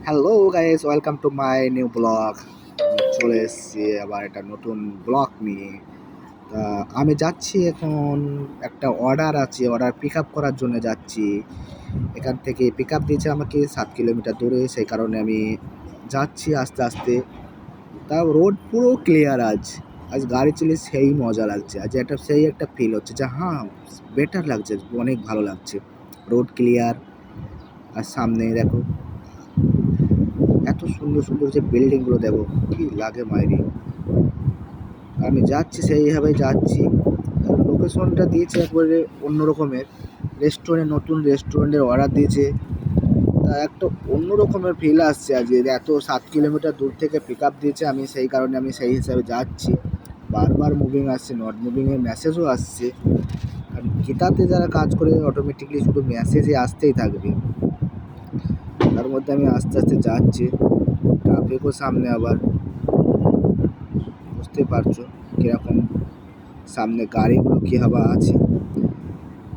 Hello guys, welcome to my new blog. চলে এসেছি আবার একটা নতুন ব্লগ নিয়ে। তা আমি যাচ্ছি এখন, একটা অর্ডার আছে, অর্ডার পিক আপ করার জন্য যাচ্ছি। এখান থেকে পিক আপ দিয়েছে আমাকে 7 কিলোমিটার দূরে, সেই কারণে আমি যাচ্ছি আস্তে আস্তে। তা রোড পুরো ক্লিয়ার আজ। আজ গাড়ি চালিয়ে সেই মজা লাগছে, আজ সেই একটা ফিল হচ্ছে যে হ্যাঁ, বেটার লাগছে, অনেক ভালো লাগছে। রোড ক্লিয়ার, আর সামনে দেখো এত সুন্দর সুন্দর যে বিল্ডিংগুলো, দেখো কি লাগে মাইরি। আমি যাচ্ছি, সেইভাবে যাচ্ছি। লোকেশনটা দিয়েছে একবারে অন্য রকমের রেস্টুরেন্ট, নতুন রেস্টুরেন্টের অর্ডার দিয়েছে। তা একটা অন্য রকমের ফিল আসছে আজ, এত 7 কিলোমিটার দূর থেকে পিক আপ দিয়েছে। আমি সেই কারণে আমি সেই হিসাবে যাচ্ছি। বারবার মুভিং আসছে, নট মুভিংয়ের মেসেজও আসছে। আর গীতাতে যারা কাজ করে অটোমেটিকলি শুধু মেসেজে আসতেই থাকবে। তার মধ্যে আমি আস্তে আস্তে যাচ্ছি, ট্রাফিকও সামনে, আবার বুঝতে পারছো কীরকম সামনে গাড়িগুলো কীভাবে আছে।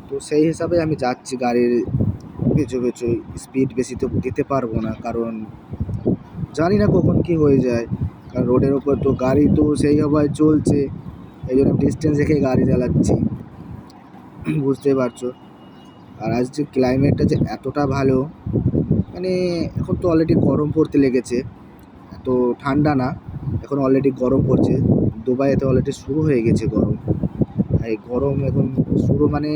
তো সেই হিসাবে আমি যাচ্ছি, গাড়ির পেছু পেছু স্পিড বেশি তো দিতে পারবো না, কারণ জানি না কখন কি হয়ে যায়। কারণ রোডের ওপর তো গাড়ি তো সেইভাবে চলছে, এই জন্য ডিস্টেন্স রেখে গাড়ি চালাচ্ছি, বুঝতে পারছো। আর আজ যে ক্লাইমেটটা যে এতটা ভালো, মানে এখন তো অলরেডি গরম পড়তে লেগেছে, এত ঠান্ডা না, এখন অলরেডি গরম পড়ছে। দুবাইতে অলরেডি শুরু হয়ে গেছে গরম। এই গরম এখন শুরু মানে